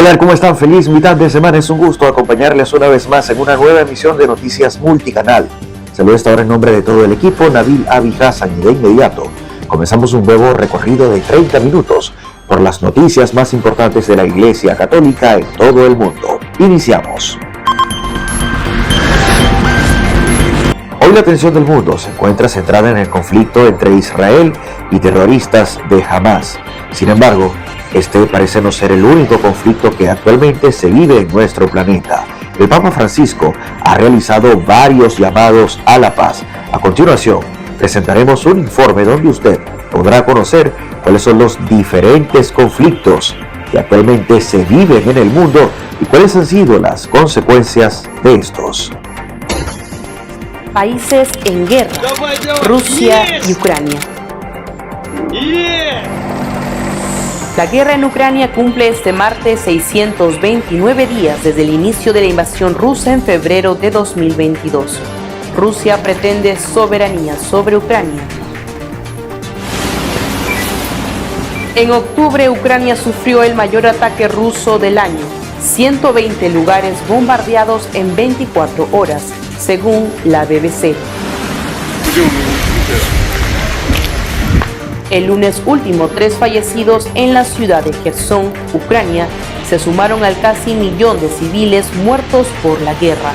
Hola, ¿cómo están? Feliz mitad de semana. Es un gusto acompañarles una vez más en una nueva emisión de Noticias Multicanal. Saludo esta hora en nombre de todo el equipo, Nabil Abi Hassan, y de inmediato comenzamos un nuevo recorrido de 30 minutos por las noticias más importantes de la Iglesia Católica en todo el mundo. Iniciamos. Hoy la atención del mundo se encuentra centrada en el conflicto entre Israel y terroristas de Hamas. Sin embargo, este parece no ser el único conflicto que actualmente se vive en nuestro planeta. El Papa Francisco ha realizado varios llamados a la paz. A continuación, presentaremos un informe donde usted podrá conocer cuáles son los diferentes conflictos que actualmente se viven en el mundo y cuáles han sido las consecuencias de estos. Países en guerra, Rusia y Ucrania. La guerra en Ucrania cumple este martes 629 días desde el inicio de la invasión rusa en febrero de 2022. Rusia pretende soberanía sobre Ucrania. En octubre, Ucrania sufrió el mayor ataque ruso del año, 120 lugares bombardeados en 24 horas, según la BBC. El lunes último, 3 fallecidos en la ciudad de Jersón, Ucrania, se sumaron al casi 1 millón de civiles muertos por la guerra,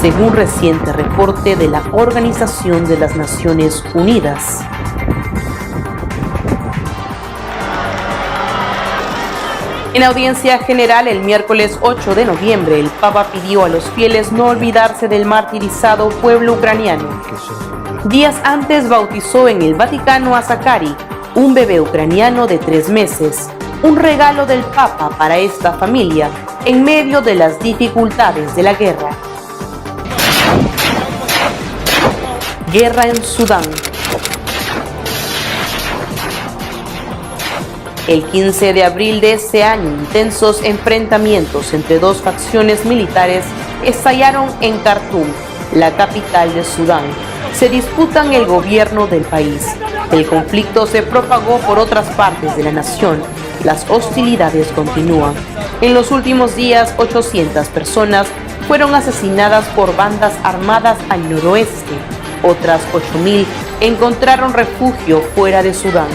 según reciente reporte de la Organización de las Naciones Unidas. En audiencia general el miércoles 8 de noviembre, el Papa pidió a los fieles no olvidarse del martirizado pueblo ucraniano. Días antes bautizó en el Vaticano a Zakari, un bebé ucraniano de 3 meses, un regalo del Papa para esta familia en medio de las dificultades de la guerra. Guerra en Sudán. El 15 de abril de ese año, intensos enfrentamientos entre dos facciones militares estallaron en Khartoum, la capital de Sudán. Se disputan el gobierno del país. El conflicto se propagó por otras partes de la nación. Las hostilidades continúan. En los últimos días, 800 personas fueron asesinadas por bandas armadas al noroeste. Otras 8.000 encontraron refugio fuera de Sudán.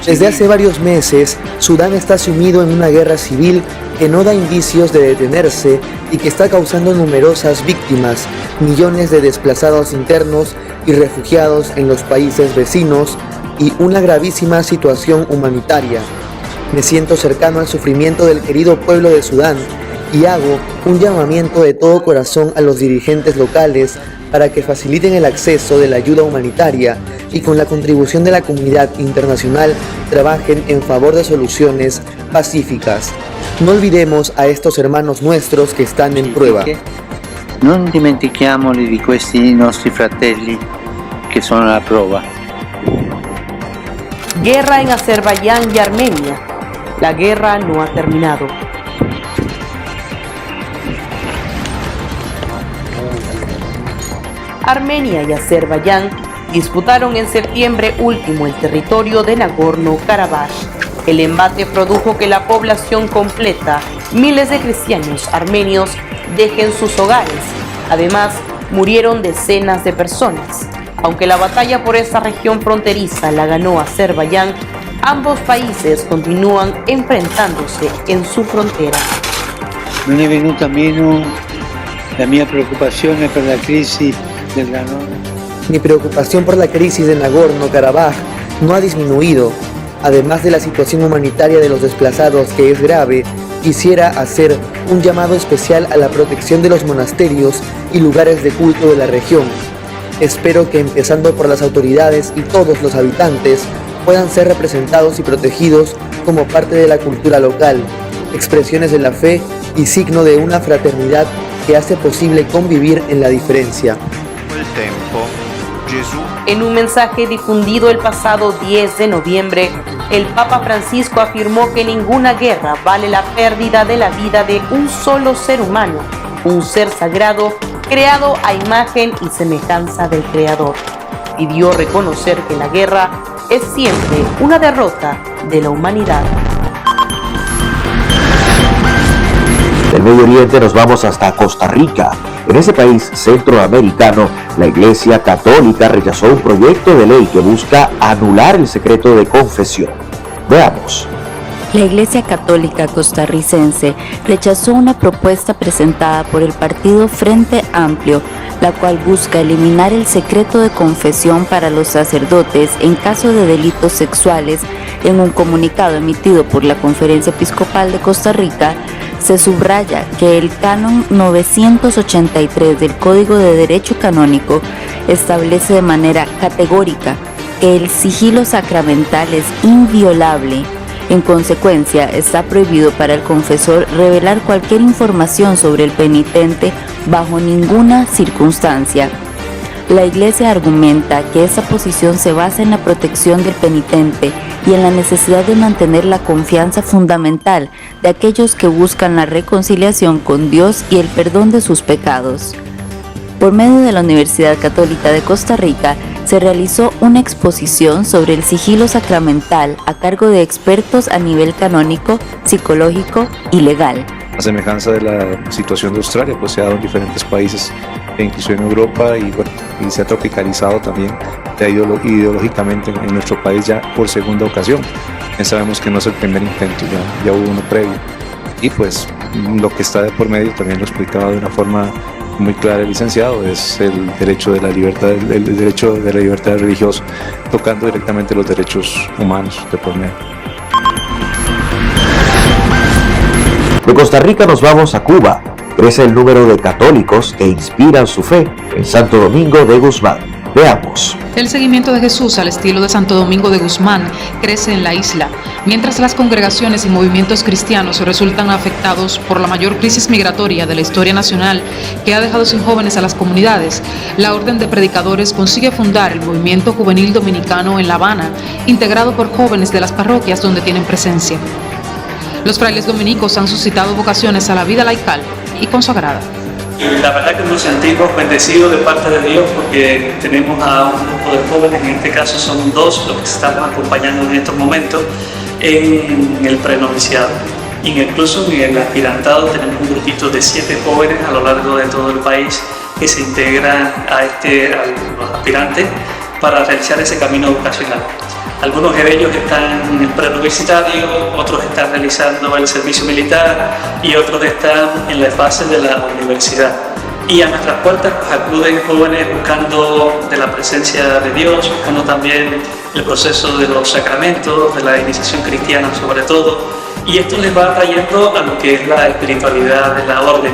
Desde hace varios meses, Sudán está sumido en una guerra civil que no da indicios de detenerse y que está causando numerosas víctimas, millones de desplazados internos y refugiados en los países vecinos y una gravísima situación humanitaria. Me siento cercano al sufrimiento del querido pueblo de Sudán y hago un llamamiento de todo corazón a los dirigentes locales para que faciliten el acceso de la ayuda humanitaria y con la contribución de la comunidad internacional trabajen en favor de soluciones pacíficas. No olvidemos a estos hermanos nuestros que están en prueba. Non dimentichiamoli di questi nostri fratelli che sono alla prova. Guerra en Azerbaiyán y Armenia. La guerra no ha terminado. Armenia y Azerbaiyán disputaron en septiembre último el territorio de Nagorno-Karabaj. El embate produjo que la población completa, miles de cristianos armenios, dejen sus hogares. Además, murieron decenas de personas. Aunque la batalla por esta región fronteriza la ganó Azerbaiyán, ambos países continúan enfrentándose en su frontera. Non è venuta meno la mia preoccupazione per la crisi del Mi preocupación por la crisis de Nagorno-Karabaj no ha disminuido. Además de la situación humanitaria de los desplazados, que es grave, quisiera hacer un llamado especial a la protección de los monasterios y lugares de culto de la región. Espero que empezando por las autoridades y todos los habitantes puedan ser representados y protegidos como parte de la cultura local, expresiones de la fe y signo de una fraternidad que hace posible convivir en la diferencia. En un mensaje difundido el pasado 10 de noviembre, el Papa Francisco afirmó que ninguna guerra vale la pérdida de la vida de un solo ser humano, un ser sagrado creado a imagen y semejanza del Creador. Pidió reconocer que la guerra es siempre una derrota de la humanidad. Del Medio Oriente nos vamos hasta Costa Rica. En ese país centroamericano, la Iglesia Católica rechazó un proyecto de ley que busca anular el secreto de confesión. Veamos. La Iglesia Católica costarricense rechazó una propuesta presentada por el partido Frente Amplio, la cual busca eliminar el secreto de confesión para los sacerdotes en caso de delitos sexuales. En un comunicado emitido por la Conferencia Episcopal de Costa Rica, se subraya que el Canon 983 del Código de Derecho Canónico establece de manera categórica que el sigilo sacramental es inviolable. En consecuencia, está prohibido para el confesor revelar cualquier información sobre el penitente bajo ninguna circunstancia. La Iglesia argumenta que esta posición se basa en la protección del penitente y en la necesidad de mantener la confianza fundamental de aquellos que buscan la reconciliación con Dios y el perdón de sus pecados. Por medio de la Universidad Católica de Costa Rica, se realizó una exposición sobre el sigilo sacramental a cargo de expertos a nivel canónico, psicológico y legal. A semejanza de la situación de Australia, pues se ha dado en diferentes países, incluso en Europa, y se ha tropicalizado también ideológicamente en nuestro país ya por segunda ocasión. Ya sabemos que no es el primer intento, ya hubo uno previo. Y pues lo que está de por medio, también lo explicaba de una forma muy clara el licenciado, es el derecho de la libertad, el derecho de la libertad religiosa, tocando directamente los derechos humanos de por medio. De Costa Rica nos vamos a Cuba. Crece el número de católicos que inspiran su fe en Santo Domingo de Guzmán. Veamos. El seguimiento de Jesús al estilo de Santo Domingo de Guzmán crece en la isla, mientras las congregaciones y movimientos cristianos resultan afectados por la mayor crisis migratoria de la historia nacional que ha dejado sin jóvenes a las comunidades. La Orden de Predicadores consigue fundar el movimiento juvenil dominicano en La Habana, integrado por jóvenes de las parroquias donde tienen presencia. Los frailes dominicos han suscitado vocaciones a la vida laical y consagrada. La verdad que nos sentimos bendecidos de parte de Dios porque tenemos a un grupo de jóvenes, en este caso son dos los que estamos acompañando en estos momentos en el prenoviciado. Incluso en el aspirantado tenemos un grupito de 7 jóvenes a lo largo de todo el país que se integran a los aspirantes para realizar ese camino vocacional. Algunos de ellos están en el preuniversitario, otros están realizando el servicio militar y otros están en la fase de la universidad. Y a nuestras puertas pues, acuden jóvenes buscando de la presencia de Dios, buscando también el proceso de los sacramentos, de la iniciación cristiana sobre todo, y esto les va trayendo a lo que es la espiritualidad de la orden.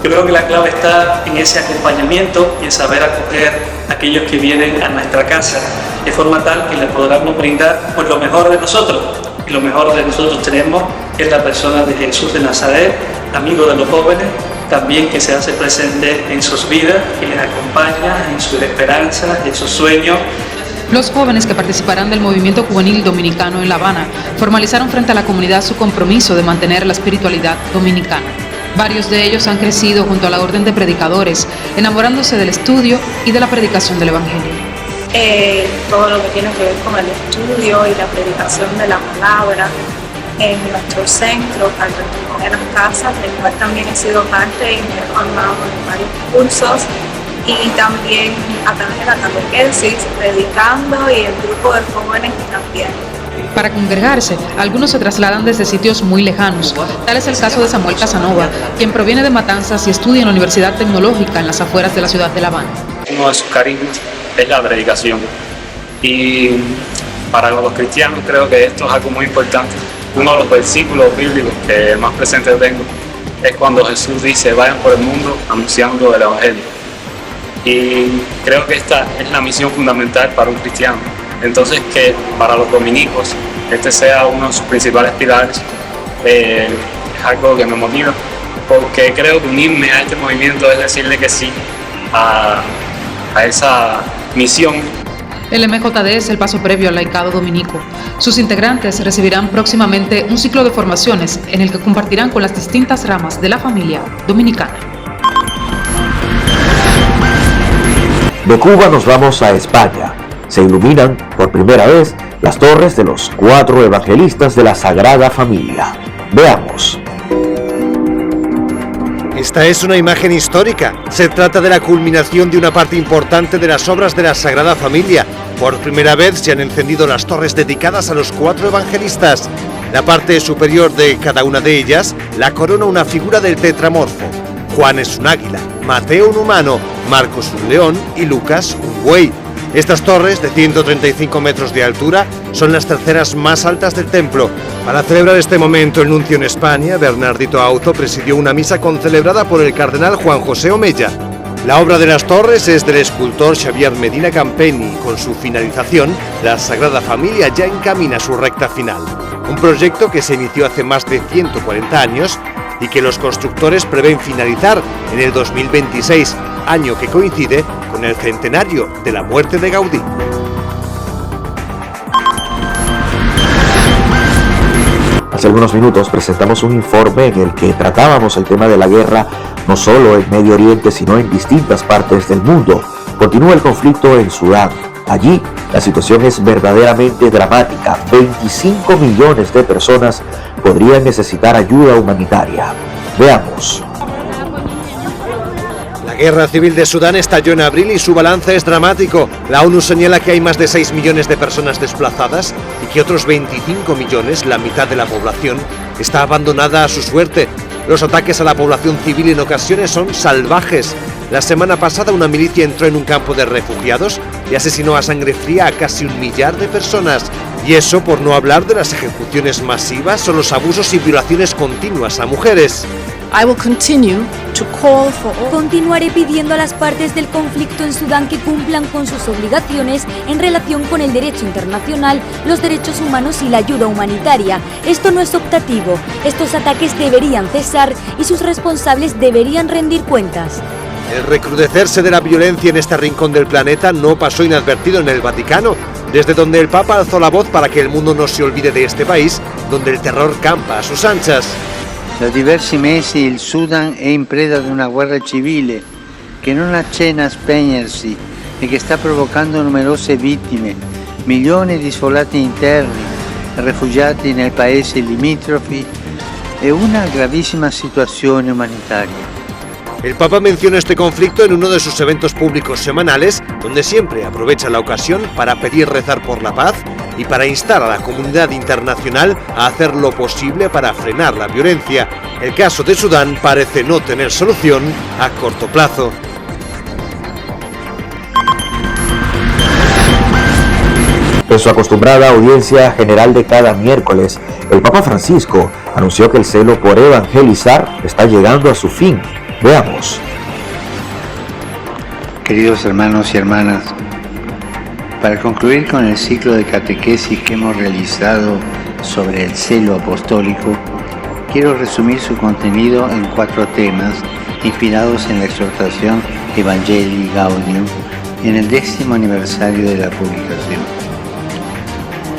Creo que la clave está en ese acompañamiento y en saber acoger a aquellos que vienen a nuestra casa de forma tal que les podamos brindar pues, lo mejor de nosotros. Y lo mejor de nosotros tenemos es la persona de Jesús de Nazaret, amigo de los jóvenes, también que se hace presente en sus vidas, que les acompaña en sus esperanzas, en sus sueños. Los jóvenes que participarán del movimiento juvenil dominicano en La Habana formalizaron frente a la comunidad su compromiso de mantener la espiritualidad dominicana. Varios de ellos han crecido junto a la Orden de Predicadores, enamorándose del estudio y de la predicación del Evangelio. Todo lo que tiene que ver con el estudio y la predicación de la palabra en nuestro centro, alrededor de las casas, del cual también he sido parte y me he formado en varios cursos, y también a través de la catequesis, predicando, y el grupo de jóvenes también. Para congregarse, algunos se trasladan desde sitios muy lejanos. Tal es el caso de Samuel Casanova, quien proviene de Matanzas y estudia en la Universidad Tecnológica en las afueras de la ciudad de La Habana. Uno de sus carismas es la predicación. Y para los cristianos creo que esto es algo muy importante. Uno de los versículos bíblicos que más presente tengo es cuando Jesús dice: vayan por el mundo anunciando el Evangelio. Y creo que esta es la misión fundamental para un cristiano. Entonces, que para los dominicos este sea uno de sus principales pilares es algo que me motiva, porque creo que unirme a este movimiento es decirle que sí a esa misión. El MJD es el paso previo al laicado dominico. Sus integrantes recibirán próximamente un ciclo de formaciones en el que compartirán con las distintas ramas de la familia dominicana. De Cuba nos vamos a España. se iluminan por primera vez las torres de los 4 evangelistas de la Sagrada Familia. Veamos. Esta es una imagen histórica. Se trata de la culminación de una parte importante de las obras de la Sagrada Familia. Por primera vez se han encendido las torres dedicadas a los 4 evangelistas. La parte superior de cada una de ellas la corona una figura del tetramorfo. Juan es un águila, Mateo un humano, Marcos un león y Lucas un buey. Estas torres, de 135 metros de altura, son las terceras más altas del templo. Para celebrar este momento, el nuncio en España, Bernardito Auzo, presidió una misa concelebrada por el cardenal Juan José Omella. La obra de las torres es del escultor Xavier Medina Campeny y con su finalización, la Sagrada Familia ya encamina su recta final. Un proyecto que se inició hace más de 140 años y que los constructores prevén finalizar en el 2026, año que coincide con el centenario de la muerte de Gaudí. Hace algunos minutos presentamos un informe en el que tratábamos el tema de la guerra no solo en Medio Oriente, sino en distintas partes del mundo. Continúa el conflicto en Sudán. Allí la situación es verdaderamente dramática. 25 millones de personas podrían necesitar ayuda humanitaria. Veamos. La guerra civil de Sudán estalló en abril y su balance es dramático. La ONU señala que hay más de 6 millones de personas desplazadas y que otros 25 millones, la mitad de la población, está abandonada a su suerte. Los ataques a la población civil en ocasiones son salvajes. La semana pasada una milicia entró en un campo de refugiados y asesinó a sangre fría a casi 1 millar de personas. Y eso por no hablar de las ejecuciones masivas o los abusos y violaciones continuas a mujeres. Continuaré pidiendo a las partes del conflicto en Sudán que cumplan con sus obligaciones en relación con el derecho internacional, los derechos humanos y la ayuda humanitaria. Esto no es optativo. Estos ataques deberían cesar y sus responsables deberían rendir cuentas. El recrudecerse de la violencia en este rincón del planeta no pasó inadvertido en el Vaticano, desde donde el Papa alzó la voz para que el mundo no se olvide de este país, donde el terror campa a sus anchas. Da diversi mesi il Sudan è in preda ad una guerra civile che non accenna a spegnersi e che sta provocando numerose vittime, milioni di sfollati interni, rifugiati nei paesi limitrofi e una gravissima situazione umanitaria. El Papa menciona este conflicto en uno de sus eventos públicos semanales, donde siempre aprovecha la ocasión para pedir rezar por la paz y para instar a la comunidad internacional a hacer lo posible para frenar la violencia. El caso de Sudán parece no tener solución a corto plazo. En su acostumbrada audiencia general de cada miércoles, el Papa Francisco anunció que el celo por evangelizar está llegando a su fin. Veamos. Queridos hermanos y hermanas, para concluir con el ciclo de catequesis que hemos realizado sobre el celo apostólico, quiero resumir su contenido en 4 temas inspirados en la exhortación Evangelii Gaudium en el 10º aniversario de la publicación.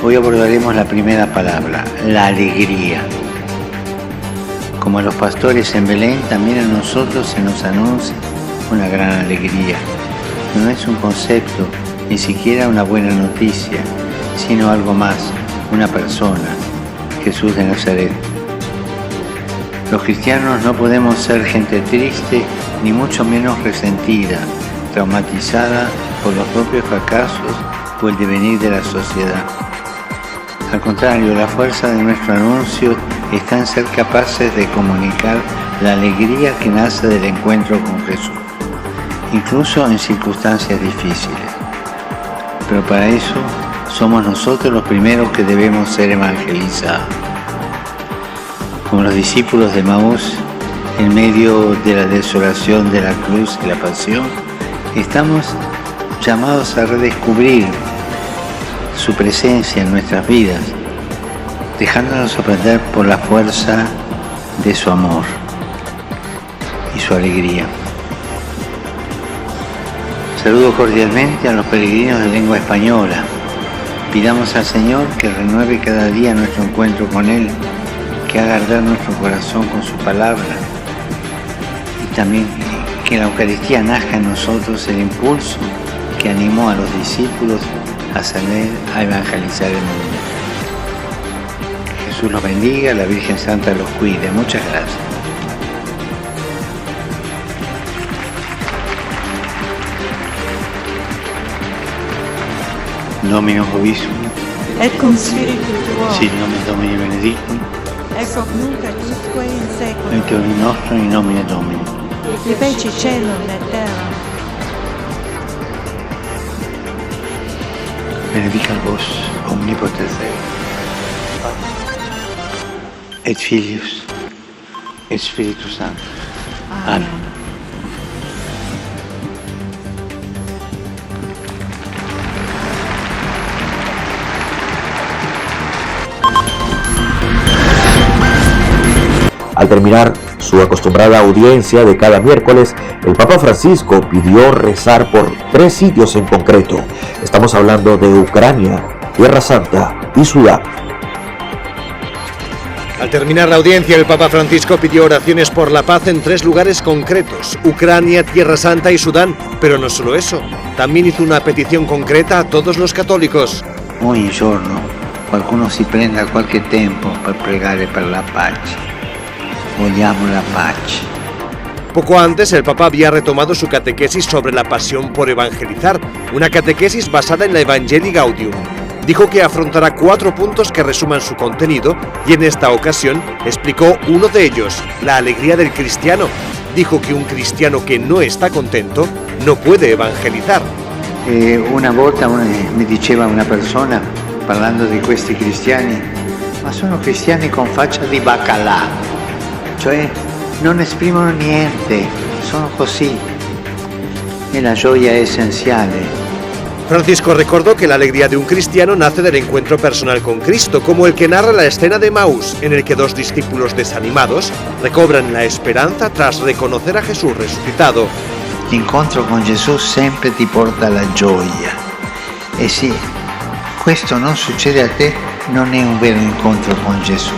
Hoy abordaremos la primera palabra, la alegría. Como a los pastores en Belén, también a nosotros se nos anuncia una gran alegría. No es un concepto, ni siquiera una buena noticia, sino algo más, una persona, Jesús de Nazaret. Los cristianos no podemos ser gente triste, ni mucho menos resentida, traumatizada por los propios fracasos o el devenir de la sociedad. Al contrario, la fuerza de nuestro anuncio está en ser capaces de comunicar la alegría que nace del encuentro con Jesús, incluso en circunstancias difíciles. Pero para eso somos nosotros los primeros que debemos ser evangelizados. Como los discípulos de Maús, en medio de la desolación de la cruz y la pasión, estamos llamados a redescubrir su presencia en nuestras vidas, dejándonos sorprender por la fuerza de su amor y su alegría. Saludo cordialmente a los peregrinos de lengua española. Pidamos al Señor que renueve cada día nuestro encuentro con Él, que haga arder nuestro corazón con su palabra y también que la Eucaristía nazca en nosotros el impulso que animó a los discípulos a salir a evangelizar el mundo. Jesús los bendiga, la Virgen Santa los cuide. Muchas gracias. Dominus vobiscum, et cum spiritu tuo, sit nomen Domini benedictum, ex hoc nunc et usque in saeculum, et Domini nostrum in nomine Domini. qui feci caelum et terram. Benedicat vos omnipotens Deus, et Filius, et Spiritus Sanctus. Amen. Al terminar su acostumbrada audiencia de cada miércoles, el Papa Francisco pidió rezar por 3 sitios en concreto. Estamos hablando de Ucrania, Tierra Santa y Sudán. Al terminar la audiencia, el Papa Francisco pidió oraciones por la paz en 3 lugares concretos: Ucrania, Tierra Santa y Sudán. Pero no solo eso, también hizo una petición concreta a todos los católicos. Ogni giorno qualcuno si prenda qualche tempo per pregare per la pace. Vogliamo la pace. Poco antes, el Papa había retomado su catequesis sobre la pasión por evangelizar, una catequesis basada en la Evangelii Gaudium. Dijo que afrontará 4 puntos que resuman su contenido y en esta ocasión explicó uno de ellos, la alegría del cristiano. Dijo que un cristiano que no está contento no puede evangelizar. Una volta mi diceva una persona, parlando di questi cristiani, ma sono cristiani con faccia di baccalà. Cioè non esprimono niente, sono così. E la gioia è essenziale. Francisco recordó que la alegría de un cristiano nace del encuentro personal con Cristo, como el que narra la escena de Emaús, en el que 2 discípulos desanimados recobran la esperanza tras reconocer a Jesús resucitado. L'incontro con Gesù sempre ti porta alla gioia. E se questo non succede a te, non è un vero incontro con Gesù.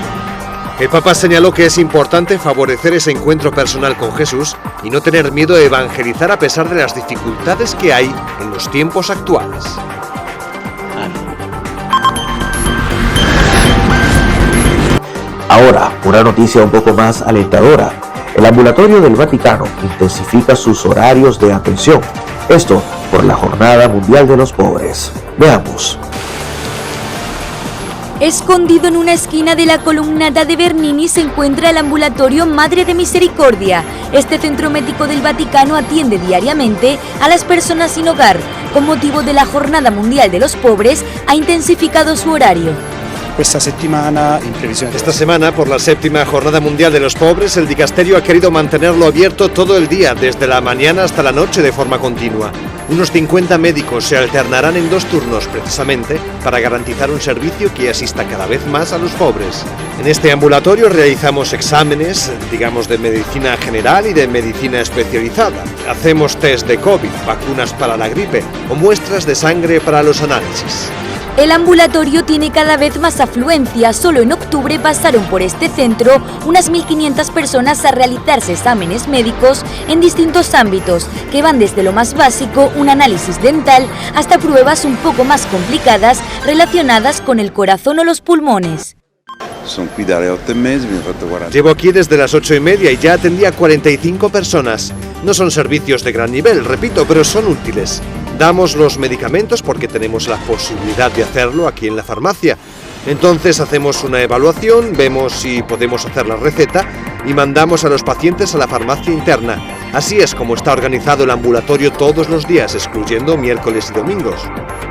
El Papa señaló que es importante favorecer ese encuentro personal con Jesús y no tener miedo de evangelizar a pesar de las dificultades que hay en los tiempos actuales. Ahora, una noticia un poco más alentadora. El ambulatorio del Vaticano intensifica sus horarios de atención. Esto por la Jornada Mundial de los Pobres. Veamos. Escondido en una esquina de la columnata de Bernini se encuentra el ambulatorio Madre de Misericordia. Este centro médico del Vaticano atiende diariamente a las personas sin hogar. Con motivo de la Jornada Mundial de los Pobres, ha intensificado su horario. Esta semana, por la 7ª Jornada Mundial de los Pobres, el dicasterio ha querido mantenerlo abierto todo el día, desde la mañana hasta la noche de forma continua. Unos 50 médicos se alternarán en 2 turnos, precisamente, para garantizar un servicio que asista cada vez más a los pobres. En este ambulatorio realizamos exámenes, digamos, de medicina general y de medicina especializada. Hacemos test de COVID, vacunas para la gripe o muestras de sangre para los análisis. El ambulatorio tiene cada vez más afluencia. Solo en octubre pasaron por este centro unas 1.500 personas a realizarse exámenes médicos en distintos ámbitos, que van desde lo más básico, un análisis dental, hasta pruebas un poco más complicadas relacionadas con el corazón o los pulmones. Llevo aquí desde las 8:30 y ya atendí a 45 personas. No son servicios de gran nivel, repito, pero son útiles. Damos los medicamentos porque tenemos la posibilidad de hacerlo aquí en la farmacia. Entonces hacemos una evaluación, vemos si podemos hacer la receta y mandamos a los pacientes a la farmacia interna. Así es como está organizado el ambulatorio todos los días, excluyendo miércoles y domingos.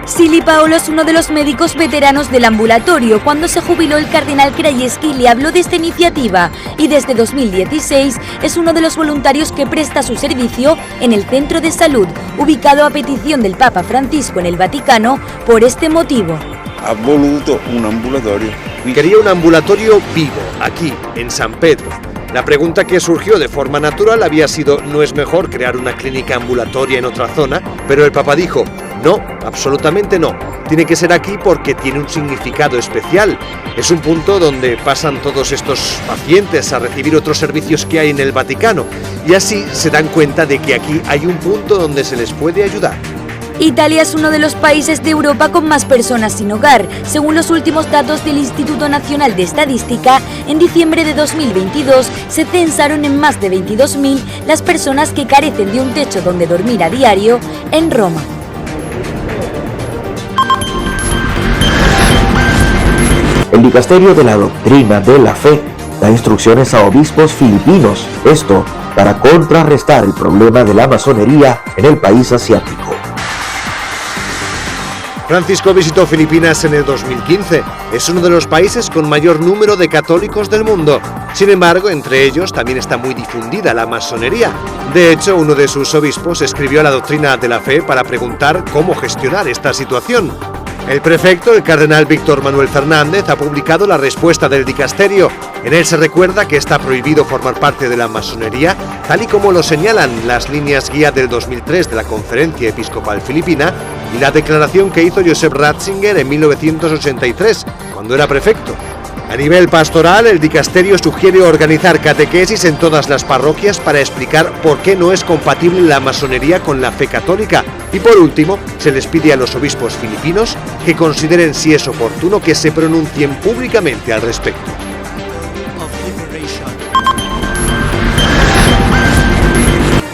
Sili Paolo es uno de los médicos veteranos del ambulatorio. Cuando se jubiló el cardenal Krajewski le habló de esta iniciativa y desde 2016 es uno de los voluntarios que presta su servicio en el centro de salud, ubicado a petición del Papa Francisco en el Vaticano por este motivo. Quería un ambulatorio vivo, aquí, en San Pedro. La pregunta que surgió de forma natural había sido: ¿no es mejor crear una clínica ambulatoria en otra zona? Pero el Papa dijo: no, absolutamente no. Tiene que ser aquí porque tiene un significado especial. Es un punto donde pasan todos estos pacientes a recibir otros servicios que hay en el Vaticano. Y así se dan cuenta de que aquí hay un punto donde se les puede ayudar. Italia es uno de los países de Europa con más personas sin hogar. Según los últimos datos del Instituto Nacional de Estadística, en diciembre de 2022 se censaron en más de 22.000 las personas que carecen de un techo donde dormir a diario en Roma. El Dicasterio de la Doctrina de la Fe da instrucciones a obispos filipinos, esto para contrarrestar el problema de la masonería en el país asiático. Francisco visitó Filipinas en el 2015. Es uno de los países con mayor número de católicos del mundo. Sin embargo, entre ellos también está muy difundida la masonería. De hecho, uno de sus obispos escribió la Doctrina de la Fe para preguntar cómo gestionar esta situación. El prefecto, el cardenal Víctor Manuel Fernández, ha publicado la respuesta del dicasterio. En él se recuerda que está prohibido formar parte de la masonería, tal y como lo señalan las líneas guía del 2003 de la Conferencia Episcopal Filipina y la declaración que hizo Joseph Ratzinger en 1983, cuando era prefecto. A nivel pastoral, el dicasterio sugiere organizar catequesis en todas las parroquias para explicar por qué no es compatible la masonería con la fe católica. Y por último, se les pide a los obispos filipinos que consideren si es oportuno que se pronuncien públicamente al respecto.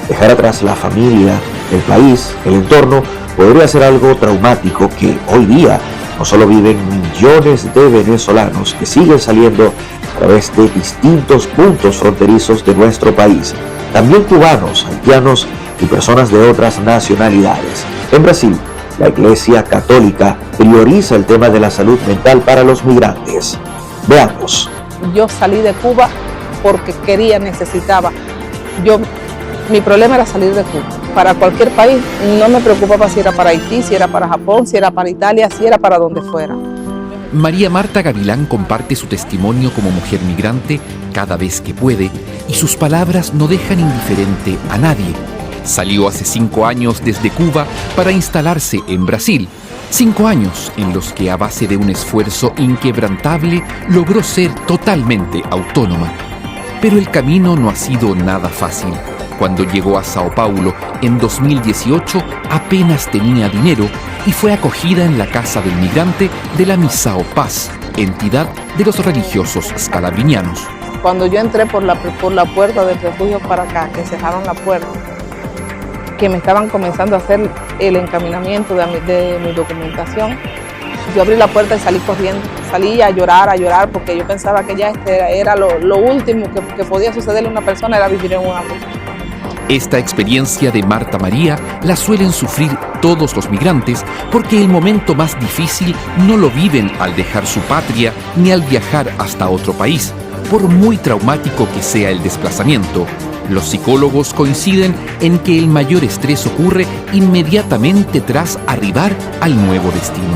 Dejar atrás la familia, el país, el entorno, podría ser algo traumático que hoy día no solo viven millones de venezolanos que siguen saliendo a través de distintos puntos fronterizos de nuestro país, también cubanos, haitianos y personas de otras nacionalidades. En Brasil, la Iglesia Católica prioriza el tema de la salud mental para los migrantes. Veamos. Yo salí de Cuba porque quería, necesitaba. Mi problema era salir de Cuba. Para cualquier país, no me preocupaba si era para Haití, si era para Japón, si era para Italia, si era para donde fuera. María Marta Gavilán comparte su testimonio como mujer migrante cada vez que puede y sus palabras no dejan indiferente a nadie. Salió hace 5 años desde Cuba para instalarse en Brasil. 5 años en los que a base de un esfuerzo inquebrantable logró ser totalmente autónoma. Pero el camino no ha sido nada fácil. Cuando llegó a Sao Paulo en 2018 apenas tenía dinero y fue acogida en la Casa del Migrante de la Missao Paz, entidad de los religiosos scalabrinianos. Cuando yo entré por la puerta del refugio para acá, que cerraron la puerta, que me estaban comenzando a hacer el encaminamiento de mi documentación, yo abrí la puerta y salí corriendo. Salí a llorar, porque yo pensaba que ya era lo último que podía sucederle a una persona, era vivir en un abrigo. Esta experiencia de Marta María la suelen sufrir todos los migrantes porque el momento más difícil no lo viven al dejar su patria ni al viajar hasta otro país, por muy traumático que sea el desplazamiento. Los psicólogos coinciden en que el mayor estrés ocurre inmediatamente tras arribar al nuevo destino.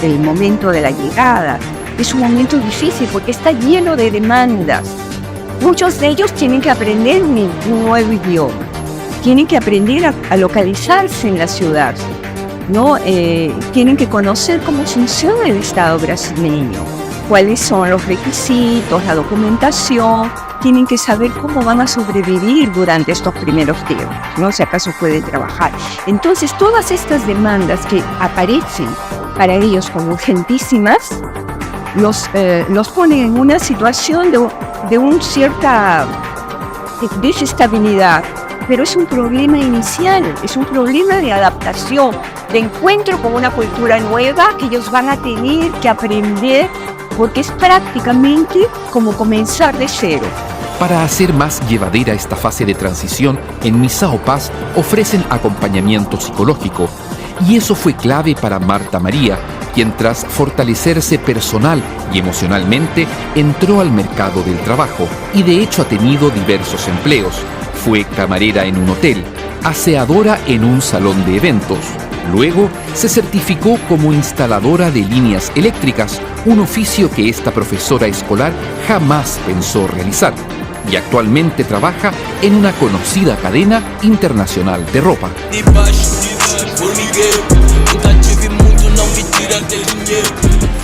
El momento de la llegada es un momento difícil porque está lleno de demandas. Muchos de ellos tienen que aprender un nuevo idioma, tienen que aprender a localizarse en la ciudad, ¿no? Tienen que conocer cómo funciona el Estado brasileño, cuáles son los requisitos, la documentación, tienen que saber cómo van a sobrevivir durante estos primeros tiempos, ¿no? Si acaso pueden trabajar. Entonces, todas estas demandas que aparecen para ellos como urgentísimas, los ponen en una situación de una cierta desestabilidad, pero es un problema inicial, es un problema de adaptación, de encuentro con una cultura nueva que ellos van a tener que aprender, porque es prácticamente como comenzar de cero. Para hacer más llevadera esta fase de transición, en Missao Paz ofrecen acompañamiento psicológico, y eso fue clave para Marta María, quien tras fortalecerse personal y emocionalmente entró al mercado del trabajo y de hecho ha tenido diversos empleos. Fue camarera en un hotel, aseadora en un salón de eventos. Luego se certificó como instaladora de líneas eléctricas, un oficio que esta profesora escolar jamás pensó realizar. Y actualmente trabaja en una conocida cadena internacional de ropa.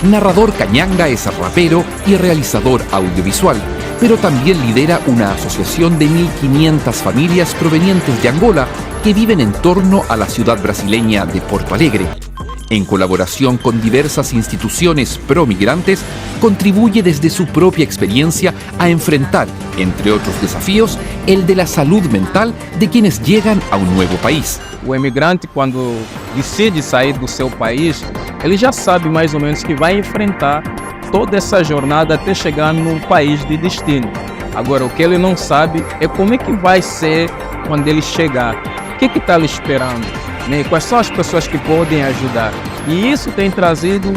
Narrador Cañanga es rapero y realizador audiovisual. pero también lidera una asociación de 1.500 familias provenientes de Angola que viven en torno a la ciudad brasileña de Porto Alegre. En colaboración con diversas instituciones pro-migrantes, contribuye desde su propia experiencia a enfrentar, entre otros desafíos, el de la salud mental de quienes llegan a un nuevo país. O emigrante, quando decide sair do seu país, ele já sabe mais ou menos que vai enfrentar toda essa jornada até chegar no país de destino. Agora, o que ele não sabe é como é que vai ser quando ele chegar. O que está lhe esperando? Né? Quais são as pessoas que podem ajudar? E isso tem trazido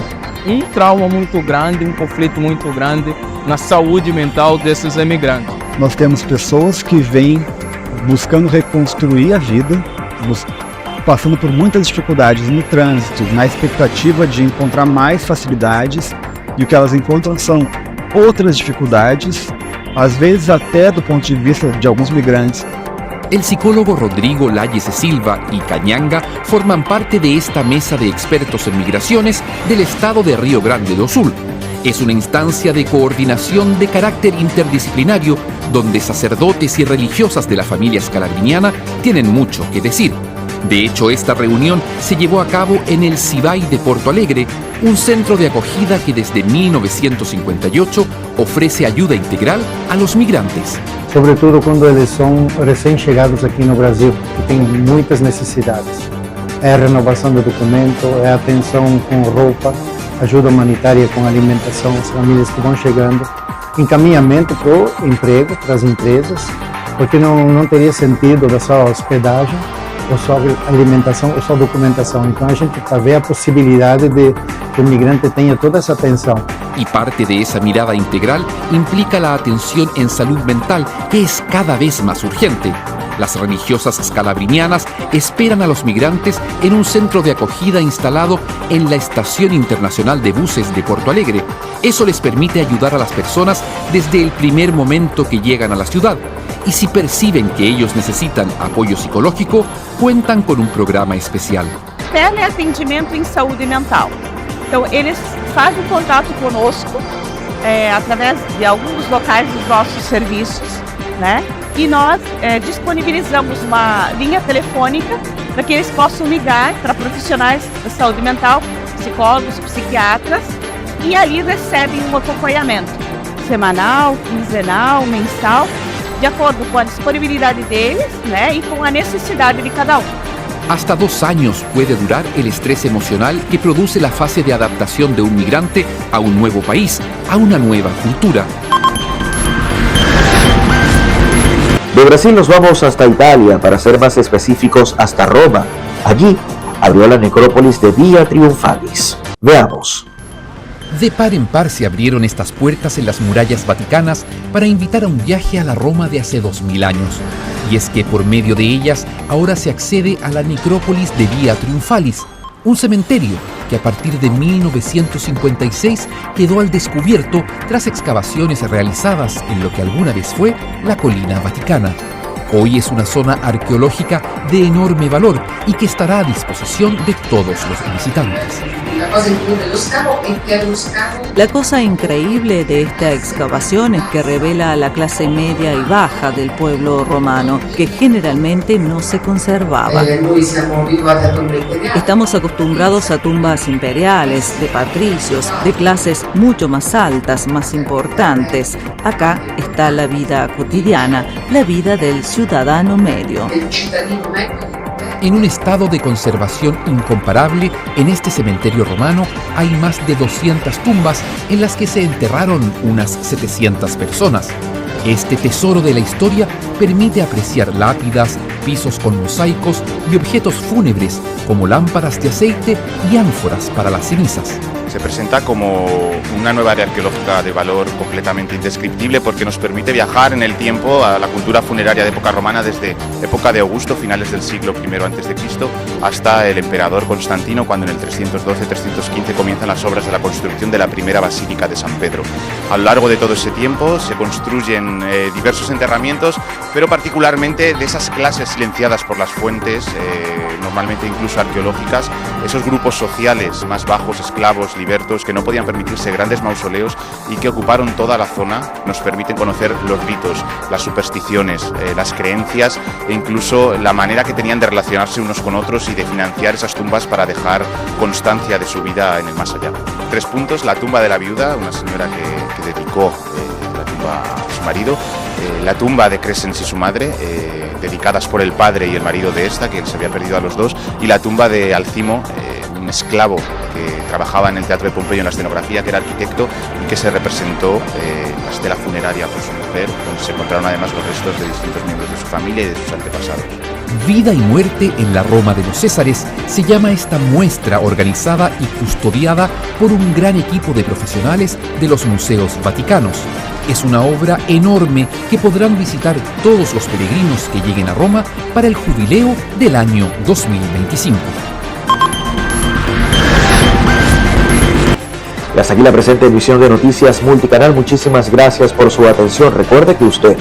um trauma muito grande, um conflito muito grande na saúde mental desses emigrantes. Nós temos pessoas que vêm buscando reconstruir a vida, passando por muitas dificuldades no trânsito, na expectativa de encontrar mais facilidades, e o que elas encontram são outras dificuldades, às vezes até do ponto de vista de alguns migrantes. El psicólogo Rodrigo Layes Silva y Cañanga forman parte de esta mesa de expertos en migraciones del estado de Río Grande do Sul. Es una instancia de coordinación de carácter interdisciplinario donde sacerdotes y religiosas de la familia scalabriniana tienen mucho que decir. De hecho, esta reunión se llevó a cabo en el CIBAI de Porto Alegre, un centro de acogida que desde 1958 ofrece ayuda integral a los migrantes. Sobretudo quando eles são recém-chegados aqui no Brasil, que tem muitas necessidades. É a renovação do documento, é a atenção com roupa, ajuda humanitária com alimentação, as famílias que vão chegando, encaminhamento para o emprego, para as empresas, porque não teria sentido da só hospedagem, ou só alimentação, ou só documentação. Então a gente vê a possibilidade de que el migrante tenga toda esa atención. Y parte de esa mirada integral implica la atención en salud mental, que es cada vez más urgente. Las religiosas scalabrinianas esperan a los migrantes en un centro de acogida instalado en la Estación Internacional de Buses de Porto Alegre. Eso les permite ayudar a las personas desde el primer momento que llegan a la ciudad. Y si perciben que ellos necesitan apoyo psicológico, cuentan con un programa especial. Teleatendimento em saúde mental. Então, eles fazem contato conosco através de alguns locais dos nossos serviços, né? E nós disponibilizamos uma linha telefônica para que eles possam ligar para profissionais da saúde mental, psicólogos, psiquiatras, e aí recebem um acompanhamento semanal, quinzenal, mensal, de acordo com a disponibilidade deles, né? E com a necessidade de cada um. Hasta 2 años puede durar el estrés emocional que produce la fase de adaptación de un migrante a un nuevo país, a una nueva cultura. De Brasil nos vamos hasta Italia, para ser más específicos hasta Roma. Allí abrió la necrópolis de Via Triumphalis. Veamos. De par en par se abrieron estas puertas en las murallas vaticanas para invitar a un viaje a la Roma de hace 2000 años. Y es que por medio de ellas ahora se accede a la necrópolis de Via Triumphalis, un cementerio que a partir de 1956 quedó al descubierto tras excavaciones realizadas en lo que alguna vez fue la Colina Vaticana. Hoy es una zona arqueológica de enorme valor y que estará a disposición de todos los visitantes. La cosa increíble de esta excavación es que revela a la clase media y baja del pueblo romano, que generalmente no se conservaba. Estamos acostumbrados a tumbas imperiales, de patricios, de clases mucho más altas, más importantes. Acá está la vida cotidiana, la vida del ciudadano medio. En un estado de conservación incomparable, en este cementerio romano hay más de 200 tumbas en las que se enterraron unas 700 personas. Este tesoro de la historia permite apreciar lápidas, pisos con mosaicos y objetos fúnebres como lámparas de aceite y ánforas para las cenizas. Se presenta como una nueva área arqueológica de valor completamente indescriptible porque nos permite viajar en el tiempo a la cultura funeraria de época romana desde época de Augusto, finales del siglo I a.C., hasta el emperador Constantino, cuando en el 312-315 comienzan las obras de la construcción de la primera basílica de San Pedro. A lo largo de todo ese tiempo se construyen diversos enterramientos, pero particularmente de esas clases silenciadas por las fuentes, normalmente incluso arqueológicas, esos grupos sociales más bajos, esclavos, libertos, que no podían permitirse grandes mausoleos y que ocuparon toda la zona, nos permiten conocer los ritos, las supersticiones, las creencias e incluso la manera que tenían de relacionarse unos con otros y de financiar esas tumbas para dejar constancia de su vida en el más allá. 3 puntos: la tumba de la viuda, una señora que dedicó la tumba a su marido, la tumba de Crescens y su madre, dedicadas por el padre y el marido de esta, que se había perdido a los dos, y la tumba de Alcimo, un esclavo que trabajaba en el Teatro de Pompeyo en la escenografía, que era arquitecto y que se representó la estela funeraria por su mujer, donde se encontraron además los restos de distintos miembros de su familia y de sus antepasados. Vida y muerte en la Roma de los Césares se llama esta muestra, organizada y custodiada por un gran equipo de profesionales de los museos vaticanos. Es una obra enorme que podrán visitar todos los peregrinos que lleguen a Roma para el jubileo del año 2025. Y hasta aquí la presente emisión de Noticias Multicanal. Muchísimas gracias por su atención. Recuerde que usted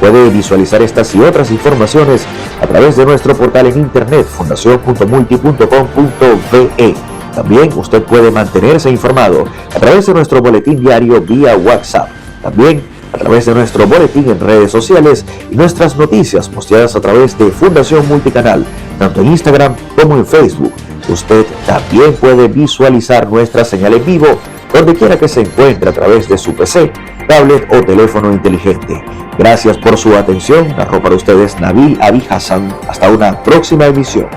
puede visualizar estas y otras informaciones a través de nuestro portal en internet fundacion.multi.com.be. También usted puede mantenerse informado a través de nuestro boletín diario vía WhatsApp. También a través de nuestro boletín en redes sociales y nuestras noticias posteadas a través de Fundación Multicanal, tanto en Instagram como en Facebook. Usted también puede visualizar nuestra señal en vivo donde quiera que se encuentre a través de su PC, tablet o teléfono inteligente. Gracias por su atención. Narró para ustedes Nabil Abi Hassan. Hasta una próxima emisión.